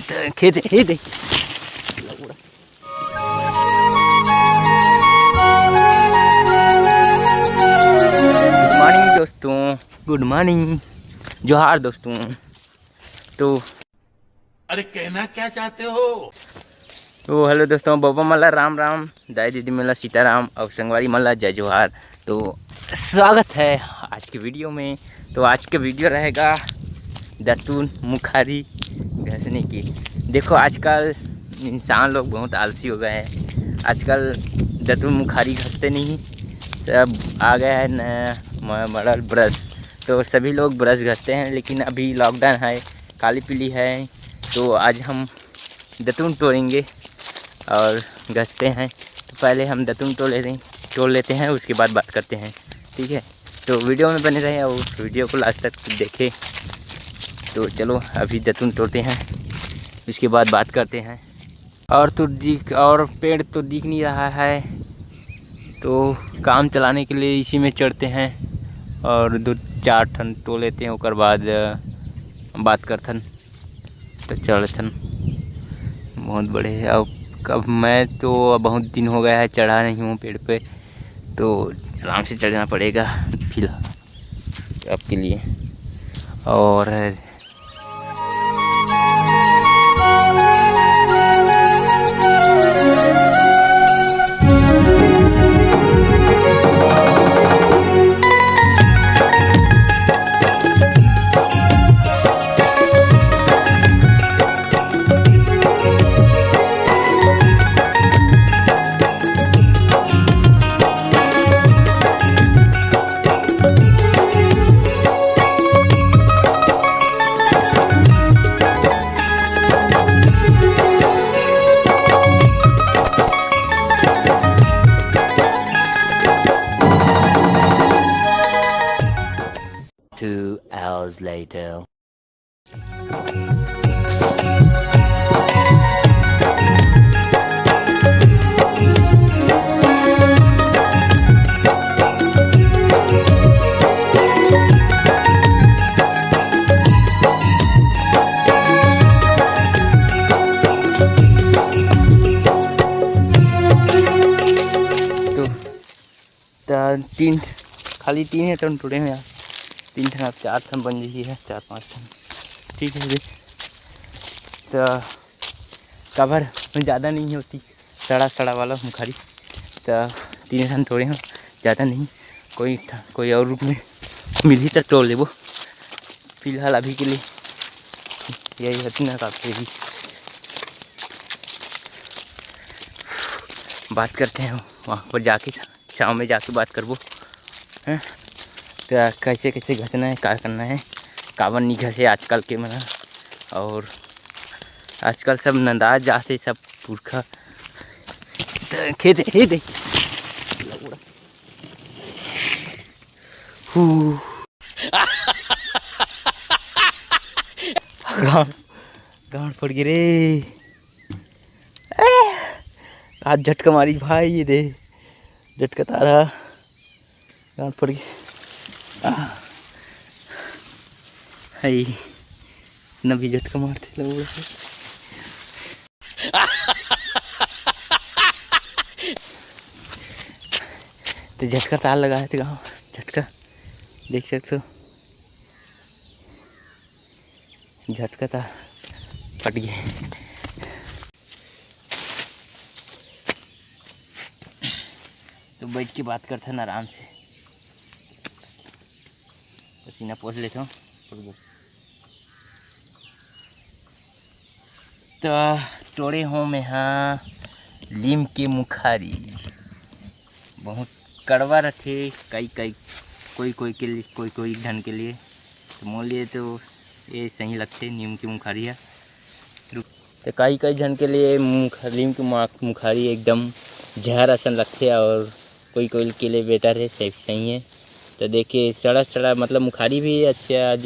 खेत हे दे। Good morning दोस्तों, good morning, जोहार दोस्तों। तो अरे कहना क्या चाहते हो? तो हेलो दोस्तों, बाबा मल्ला राम राम, दाई दीदी मल्ला सीताराम और संगवारी मल्ला जय जोहार। तो स्वागत है आज के वीडियो में। तो आज का वीडियो रहेगा दतून मुखारी घसने की। देखो आजकल इंसान लोग बहुत आलसी हो गए हैं। आजकल दतून मुखारी घसते नहीं, सब आ गया है नया मॉडल ब्रश। तो सभी लोग ब्रश घसते हैं, लेकिन अभी लॉकडाउन है, काली पीली है। तो आज हम दतून तोड़ेंगे और घसते हैं। तो पहले हम दतून तोड़ लेते हैं, उसके बाद बात करते हैं, ठीक है। तो वीडियो में बने रहे और वीडियो को लास्ट तक देखें। तो चलो अभी दतून तोड़ते हैं, उसके बाद बात करते हैं। और पेड़ तो दिख नहीं रहा है, तो काम चलाने के लिए इसी में चढ़ते हैं और 2-4 ठन तोड़ लेते हैं, उसके बाद बात करथन। तो चढ़थन बहुत बड़े है। अब कब मैं तो बहुत दिन हो गया है चढ़ा नहीं हूँ पेड़ पे, तो आराम से चढ़ना पड़ेगा फिलहाल आपके लिए। और Two hours later. तो तीन खाली 3 टन टूटे हैं यार। 3 ठन, अब 4 ठन बन रही है, 4-5 ठन, ठीक है जी। तो कवर ज़्यादा नहीं होती, सड़ा वाला मुखारी। तो 3 ठन तोड़े हैं, ज़्यादा नहीं। कोई और रूप में मिल ही तो तोड़ ले वो। फिलहाल अभी के लिए यही होती ना, काफ़ी भी बात करते हैं वहाँ पर जाके, शाम में जाके बात करबो हैं। तो कैसे घसना है, क्या करना है, कावन नहीं घसे आजकल के मना। और आजकल सब नंदाज जाते सब पुरखा। तो खेत हे दे गांड पड़ गई रे। आज झटका मारी भाई, ये दे झटका तारा, गांड पड़ गई। हाय न भी झटका मारते लोग। तो झटका तार लगाए थे गाँव, झटका देख सकते हो, झटका तार फट गया। तो बैठ के बात करते हैं आराम से, पसीना पोंछ लेता हूँ। तो तोड़े हूँ मैं यहाँ लीम के मुखारी। बहुत कड़वा रखे, कोई के लिए, कोई ढंग के लिए। तो मोल लिए तो ये सही लगते नीम की मुखारी है। तो कई ढंग के लिए लीम की मुखारी एकदम जहर असन लगते, और कोई के लिए बेटर है, सही है। तो देखिए सड़ा मतलब मुखारी भी अच्छा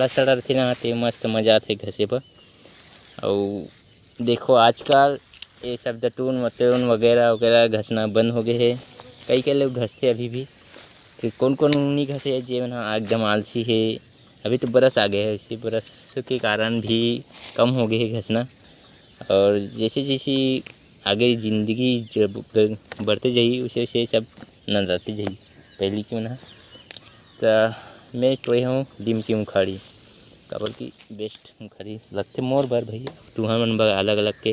सड़ा रखे ना, तो मस्त मज़ा आते घसे पर। और देखो आजकल ये सब दतून वगैरह घसना बंद हो गए है। कई लोग घसते अभी भी, तो कौन नहीं घसे, जे एकदम आलसी है। अभी तो बरस आ गए है, इसी बरस के कारण भी कम हो गए है घसना। और जैसे जैसे आगे ज़िंदगी जब बढ़ते जाइए वैसे वैसे सब नंदाते जाइए। पहली क्यों ना तो मैं टोए हूँ लीम की मुखाड़ी काबर की बेस्ट मुखाड़ी लगते मोर बर भैया तुहा मन बर अलग अलग के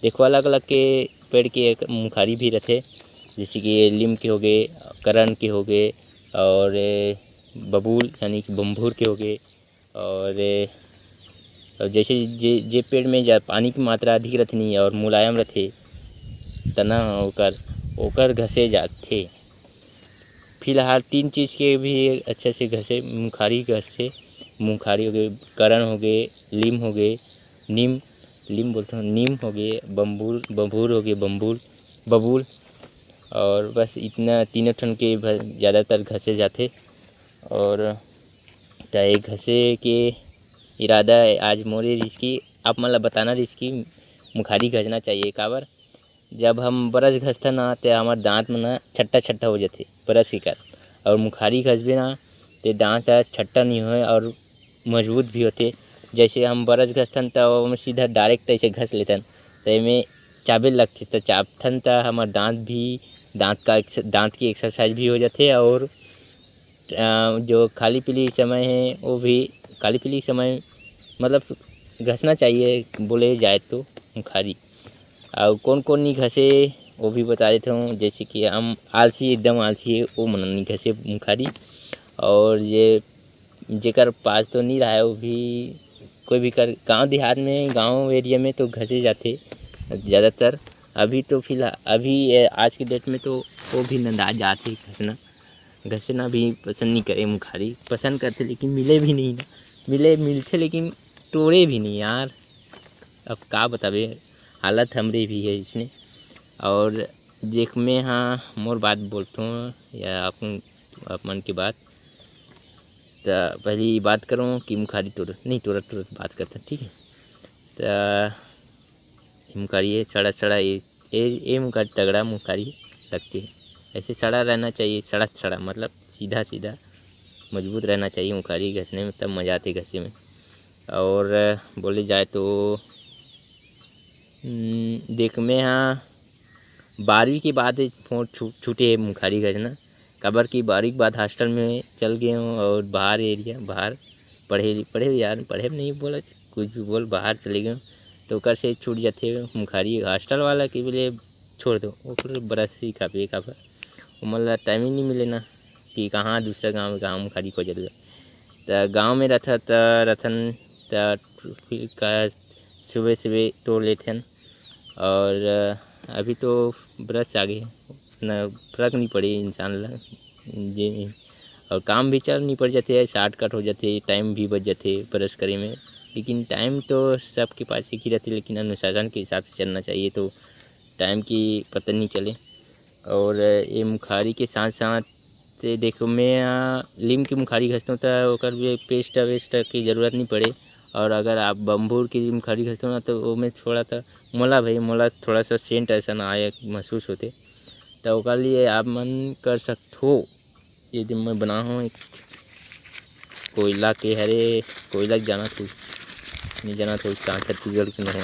देखो अलग अलग के पेड़ के एक मुखाड़ी भी रहते जैसे कि लीम के हो गए, करण के हो गए और बबूल यानी कि बम्भूर के हो गए और जैसे जे पेड़ में पानी की मात्रा अधिक रहती और मुलायम रहते तना ओकर घसे जाते। फिलहाल 3 चीज़ के भी अच्छे से घसे मुखाड़ी घसे मुखाड़ी हो गए, करण हो गए, लीम हो गए, नीम बोलते हैं, नीम हो गए, बबूल हो गए, बबूल और बस इतना तीनों ठन के ज़्यादातर घसे जाते। और चाहे घसे के इरादा है आज मोरे रिस्की आप मतलब बताना रिस्की मुखाड़ी घसना चाहिए काबर जब हम ब्रश घसता ना तो हमारे दांत में ना छट्टा हो जाते ब्रश के कारण और मुखाड़ी घसबे ना तो दांत छट्टा नहीं हो और मजबूत भी होते। जैसे हम ब्रश घसतन तो हम सीधा डायरेक्ट ऐसे घस लेतन तो में चाबे लगते तो चापथन तो हमारे दांत की एक्सरसाइज भी हो जाते और जो खाली पीली समय है वो भी खाली पीली समय मतलब घसना चाहिए बोले जाए तो मुखाड़ी। और कौन कौन नहीं घसे वो भी बता देता हूँ। जैसे कि हम आलसी एकदम आलसी है वो मन नहीं घसे मुखाड़ी और ये जेकर पास तो नहीं रहा है वो भी कोई भी कर गांव देहात में गांव एरिया में तो घसे जाते ज़्यादातर। अभी तो फिलहाल अभी आज के डेट में तो वो भी नंदा जाते घसना भी पसंद नहीं करे मुखाड़ी पसंद करते लेकिन मिले भी नहीं ना मिलते लेकिन तोड़े भी नहीं यार। अब का बतावे हालत हमरे भी है इसने। और देख मैं हाँ मोर बात बोलता हूँ या आप मन की बात तो पहली बात करूँ कि मुखाड़ी तुरंत बात करता ठीक है। तो मुखाड़ी है सड़ा ये मुखाड़ी तगड़ा मुखाड़ी लगती है ऐसे सड़ा रहना चाहिए सड़ा मतलब सीधा मजबूत रहना चाहिए मुखाड़ी घसने में तब मज़ा आती घसे में। और बोले जाए तो देख मैं यहाँ 12वीं के बाद छूटे मुखाड़ी घसना काबर की 12वीं के बाद हॉस्टल में चल गए हूँ और बाहर पढ़े यार पढ़े नहीं बोला कुछ भी बोल बाहर चले गए तो कर से छूट जाते मुखाड़ी हॉस्टल वाला के बोले छोड़ दो वो बरस ही काफ़ी मतलब टाइम ही नहीं मिले ना कि कहाँ दूसरा गांव में गाँव मुखाड़ी को जरूरत तो गांव में रथन सुबह तोड़ लेते हैं। और अभी तो ब्रश आ गए ना फर्क नहीं पड़ी इंसान जी और काम भी चल नहीं पड़ जाते है शॉर्टकट हो जाते टाइम भी बच जाते ब्रश करे में। लेकिन टाइम तो सबके पास एक ही रहती लेकिन अनुशासन के हिसाब से चलना चाहिए तो टाइम की पता नहीं चले। और ये मुखाड़ी के साथ साथ देखो मैं लीम की मुखाड़ी घसता हूँ तो ओकर भी पेस्ट वेस्ट की ज़रूरत नहीं पड़े। और अगर आप बम्बूर की मुखाड़ी घसते हो ना तो वो में थोड़ा सा मोला थोड़ा सा सेंट ऐसा ना आए महसूस होते तो ओकर लिए आप मन कर सकते हो। ये दिन मैं बना हूँ एक कोयला के हरे कोयला जाना तो नहीं जाना तो छत्तीसगढ़ के न हो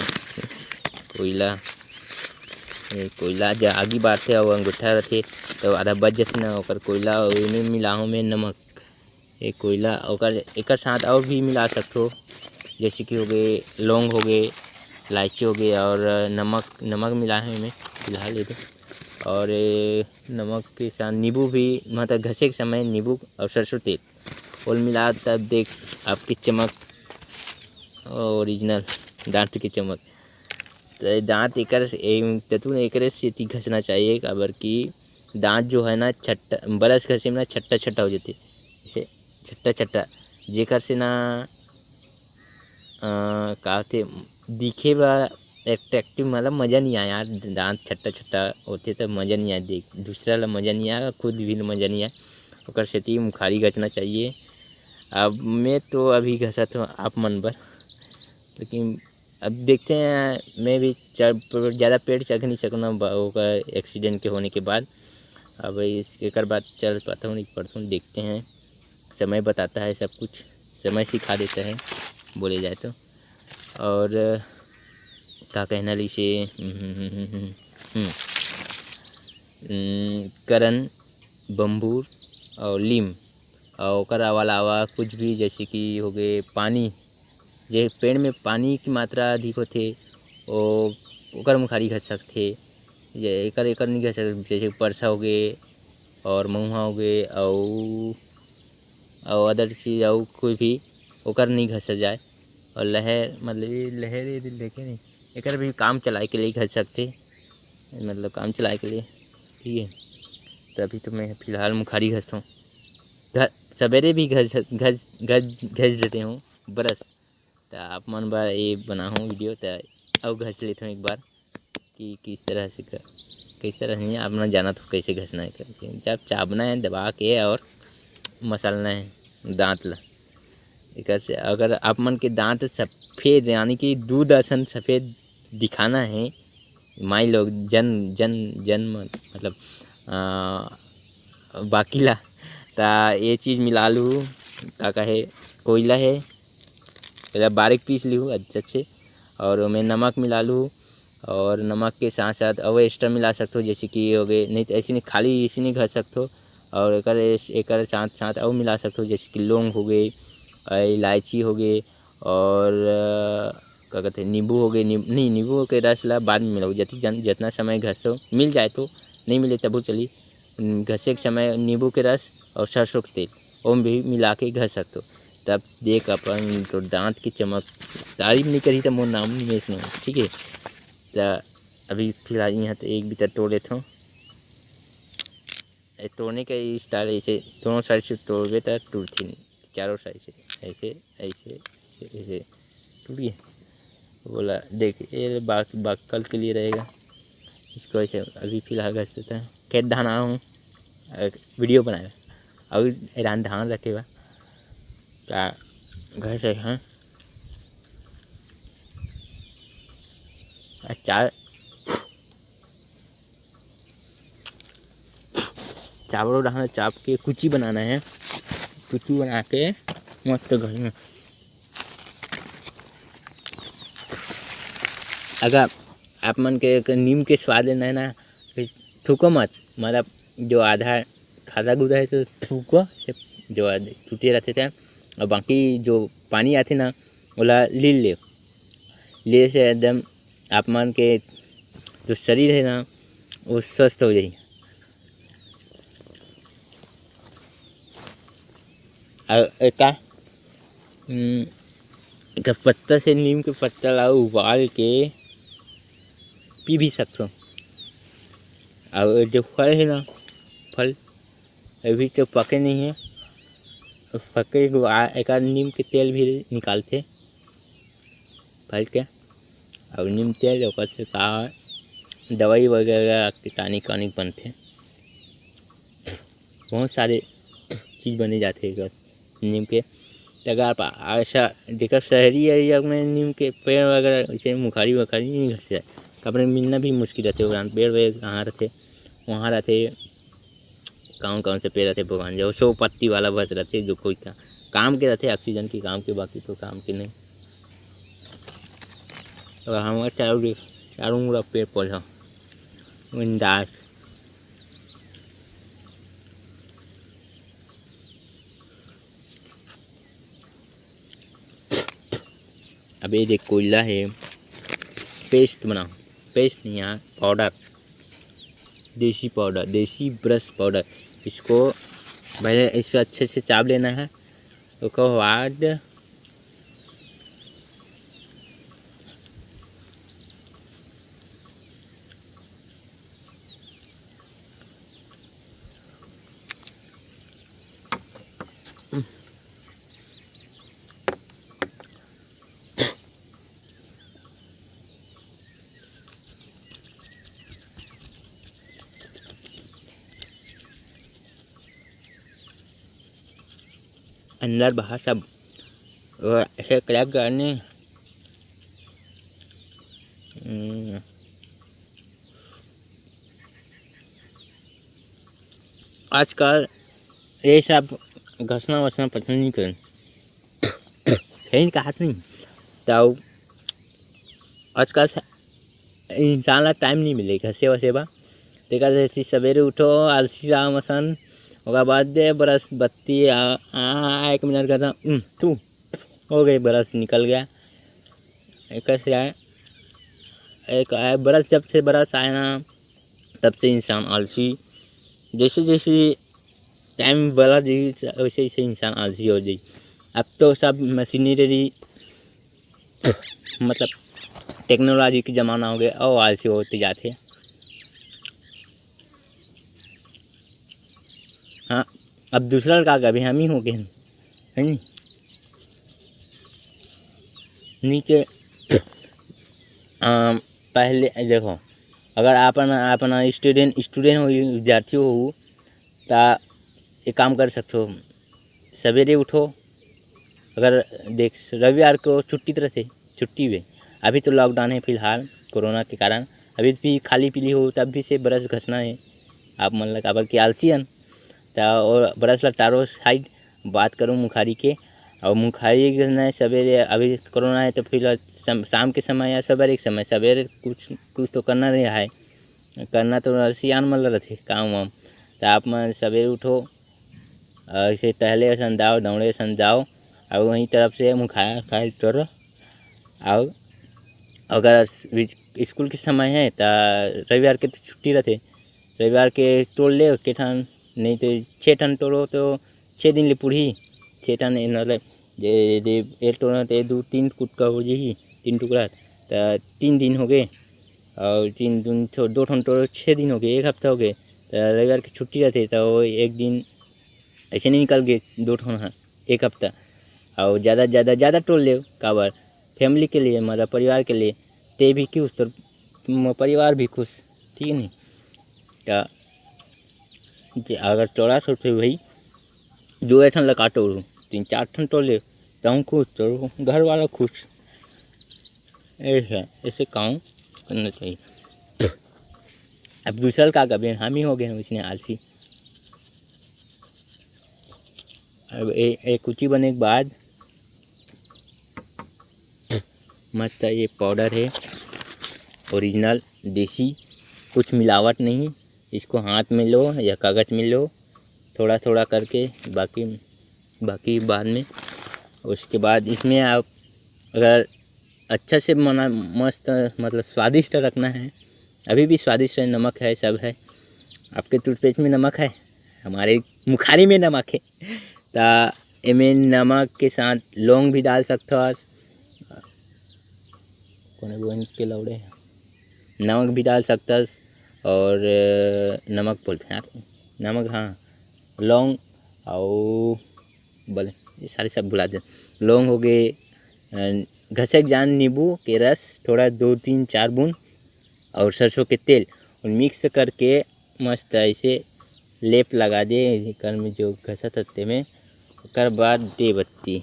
कोयला जो आगे बाढ़ते और अंगूठा रहते तो आधा बच जाते ना ओकर कोयला में मिलाऊँ में नमक एक कोयला ओकर एक साथ और भी मिला सकते हो जैसे कि हो गए लौंग हो गए इलायची हो गई और नमक मिला है में फिलहाल ये और नमक के साथ नींबू भी मतलब घसे के समय नींबू और सरसों तेल और मिला तब देख आपकी चमक ओरिजिनल दांत की चमक तो दांत एक से घसना चाहिए काबर की दांत जो है ना ब्रश घसे में ना छट्टा हो जाते जैसे छट्टा जेकर से ना कहते दिखे बा एट्रैक्टिव मतलब मज़ा नहीं आया यार दांत छट्टा होते तो मज़ा नहीं आया देख दूसरा ला मज़ा नहीं आया खुद भी मज़ा नहीं आया ओकर सेती मुखाड़ी घसना चाहिए। अब मैं तो अभी घसा तो आप मन पर लेकिन अब देखते हैं मैं भी ज़्यादा पेड़ चढ़ नहीं सकूँ होगा एक्सीडेंट के होने के बाद। अब इसके बाद चल पाता हूँ नहीं पढ़ता हूँ देखते हैं समय बताता है सब कुछ समय सिखा देता है बोले जाए तो। और का कहना लीसे करन बम्बूर और लीम और ओकर अलावा कुछ भी जैसे कि हो गए पानी, जे पेड़ में पानी की मात्रा अधिक होथे ओकर मुखारी घस सकथे। ये एकर एकर नहीं घस सकते, जैसे परसा हो गए और महुआ हो गए और अदर चीज़ और कोई भी ओकर नहीं घस जाए। और लहर मतलब ये लहर देखे नहीं, एकर भी काम चलाए के लिए घस सकते, मतलब काम चलाए के लिए। ठीक है, तो अभी तो मैं फ़िलहाल मुखारी घसता हूँ, सवेरे भी घस देते हूँ ब्रश। तो आप मन बार ये बना हूँ वीडियो, तो अब घस लेता हूँ एक बार कि किस तरह से किस तरह नहीं, आपने जाना तो कैसे घसना है, कैसे जब चाबना है दबा के और मसलना है दांत ला। एक से अगर आप मन के दांत सफ़ेद यानी कि दूध असन सफ़ेद दिखाना है, माई लोग जन्म मतलब बाकी ला, ता ये चीज़ मिला लूँ का कहे कोयला है, पहले बारीक पीस लूँ अच्छे से, और मैं नमक मिला लूँ, और नमक के साथ साथ और एक्स्ट्रा मिला सकते हो, जैसे कि हो गए नहीं तो ऐसे नहीं खाली इसी नहीं घस सकते हो, और एकर साथ साथ और मिला सकते हो, जैसे कि लौंग हो गई, इलायची हो गई, और क्या कहते हैं नींबू हो गए, नहीं नींबू के रस ला बाद में मिलाओ, जितना समय घसो मिल जाए तो, नहीं मिले तब चली घसे के समय नींबू के रस और सरसों के तेल ओम भी मिला के घस सकते हो। तब देख अपन तो दांत की चमक, तारीफ नहीं करी तो मोर नाम नहीं है इसमें। ठीक है, तो अभी फिलहाल यहाँ तो एक भी तोड़ लेता हूँ। तोड़ने का स्टाइल ऐसे दोनों साइड से तोड़े तो टूटती नहीं, चारों साइड से ऐसे ऐसे ऐसे टूट गया। बोला देख ये बाकल के लिए रहेगा, इसको ऐसे अभी फिलहाल घस देता है। खेत धान आया हूँ वीडियो बनाया और ईरान धान रखेगा क्या घर से हैं चावल डालना, चाप के कुची बनाना है, कुची बना के मस्त घर में। अगर आप मन के नीम के स्वाद लेना है ना, थूको मत, मतलब जो आधा खादा गुदा है तो थूको, जो टूटे रहते थे, और बाकी जो पानी आते ना बोला ले से एकदम आप मन के जो शरीर है ना वो स्वस्थ हो जाए। और एक पत्ता से नीम के पत्ता लाओ उबाल के पी भी सकते हो। और जो फल है ना, फल अभी तो पके नहीं है, पके एक नीम के तेल भी निकालते फल के, और नीम तेल ओकर से का दवाई वगैरह कीटाणु बनते, बहुत सारे चीज़ बने जाते हैं नीम के। अगर आप ऐसा देखा शहरी एरिया में नीम के पेड़ वगैरह जैसे मुखारी वखारी नहीं घसते है, कपड़े मिलना भी मुश्किल रहते हैं। पेड़ वेड़ कहाँ रहते, वहाँ रहते कौन से पेड़ रहते भगवान, जो 100 पत्ती वाला बस रहते, जो कोई काम के रहते, ऑक्सीजन के काम के, बाकी तो काम के नहीं। और हमारे चारों मुड़ा पेड़ पौधा विंदास। अब ये देख कोयला है, पेस्ट बनाओ, पेस्ट नहीं यहाँ पाउडर, देसी पाउडर, देसी ब्रश पाउडर। इसको पहले इससे अच्छे से चाप लेना है, उसके बाद अंदर बाहर सब ऐसे क्रैप करने। आजकल ये सब घसना वसना पसंद नहीं करें, कहीं का हाथ नहीं, तो आजकल इंसान ला टाइम नहीं मिलेगा सेवा सेवा तेकर जैसे सवेरे उठो आलसी राम असन ओकर बाद दे बरस बत्ती 1 मिनट का था तू हो गई बरस निकल गया। एक से आए एक आए बरस जब से बरस आया ना तब से इंसान आलसी जैसे जैसे टाइम बढ़ा दी वैसे वैसे इंसान आलसी हो जाए। अब तो सब मशीनरी मतलब टेक्नोलॉजी का ज़माना हो गया और आलसी होते जाते। हाँ अब दूसरा का कभी हम ही हो गए है नहीं नीचे पहले देखो अगर अपना स्टूडेंट हो विद्यार्थी हो तो एक काम कर सकते हो सवेरे उठो। अगर देख रविवार को छुट्टी तरह से छुट्टी हुई अभी तो लॉकडाउन है फिलहाल कोरोना के कारण अभी भी खाली पीली हो तब भी से ब्रश घसना है। आप मतलब काबर के आलसियन तो और ब्रश ला तारो साइड बात करूँ मुखारी के और मुखारी घसना सवेरे अभी कोरोना है तो फिर शाम के समय या सवेरे के समय सवेरे कुछ तो करना नहीं है करना तो सियान मतलब रहते काम वाम तो आप में सवेरे उठो ऐसे टहले सन जाओ दौड़े सन जाओ और वहीं तरफ से मुखाया खाए तोड़ और अगर स्कूल के समय है तो रविवार के तो छुट्टी रहते रविवार के तोड़ ले के ठन नहीं तो 6 ठन तोड़ो तो 6 दिन ले पूरी 6 ठन मतलब जे एक तोड़ना तो 2-3 कुटका हो जाही 3 टुकड़ा तो 3 दिन हो गए और 3 दिन 2 ठन तोड़ो 6 दिन हो गए 1 हफ्ता हो गए तो रविवार की छुट्टी रहती तो वो 1 दिन ऐसे नहीं निकल गए 2 ठन 1 हफ्ता और ज़्यादा तोड़ ले काबर फैमिली के लिए मतलब परिवार के लिए ते भी खुश तो परिवार भी खुश ठीक है नहीं तो अगर 1400 रुपये वही 2 ठन लगा तोड़ूँ 3-4 ठन तोड़ ले तो हम खुश तो घर वाला खुश ऐसे काम करना चाहिए। अब दूसरा का कभी हम ही हो गए उसने आलसी। अब एक कुची बनने के बाद मस्त ये पाउडर है ओरिजिनल देसी कुछ मिलावट नहीं। इसको हाथ में लो या कागज़ में लो थोड़ा थोड़ा करके बाकी बाद में। उसके बाद इसमें आप अगर अच्छा से मस्त मतलब स्वादिष्ट रखना है अभी भी स्वादिष्ट है नमक है सब है आपके टूथपेस्ट में नमक है हमारे मुखारी में नमक है तो इमें नमक के साथ लौंग भी डाल सकते हो के लौड़े नमक भी डाल सकता और नमक बोलते हैं नमक हाँ लौंग और बोले ये सारे सब भुला दे लौंग हो गए घसक जान नींबू के रस थोड़ा 2-3-4 बूंद और सरसों के तेल और मिक्स करके मस्त ऐसे लेप लगा दे कर में जो घसा थत्ते में कर बाद दे बत्ती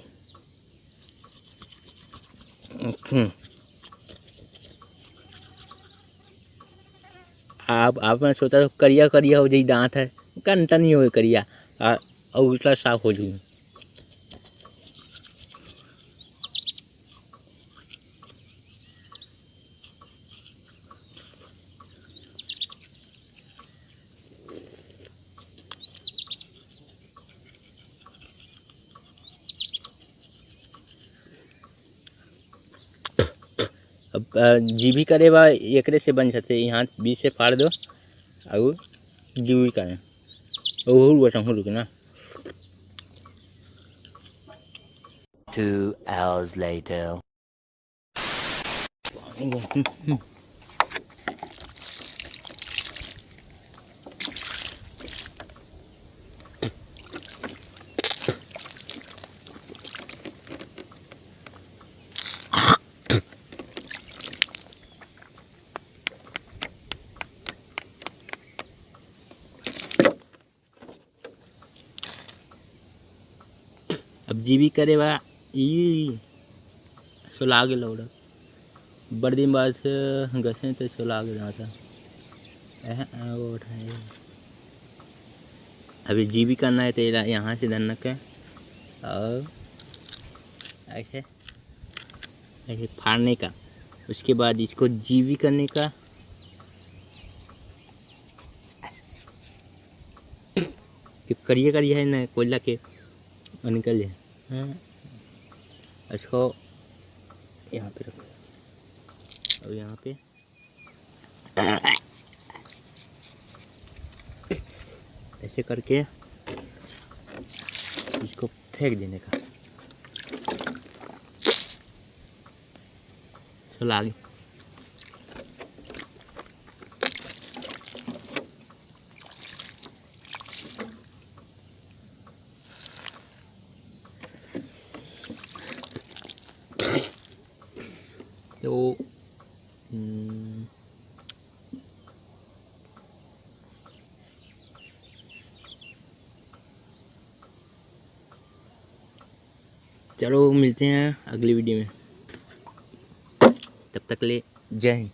आप मैं सोचा तो करिया करिया हो जाए दांत है कंटा नहीं हो करिया और उल्टा साफ हो जाए। अब जी भी करे बा एकरे से बन सकते यहाँ बीच से फाड़ दो और जी भी करें वो बटा हो रुके ना। 2 hours later. अब जी भी करे बा सुला के लौड़ा बड़े दिन बाद से घसे तो सुला के जाता वो उठाए अभी जी भी करना है तो यहाँ से धनक है और ऐसे ऐसे फाड़ने का उसके बाद इसको जीवी करने का, कि करिए करिए है ना कोयला के निकल जाए। हाँ, इसको यहाँ पे रखो और यहाँ पे ऐसे करके इसको फेंक देने का। चलो आगे। तो चलो मिलते हैं अगली वीडियो में, तब तक ले जय हिंद।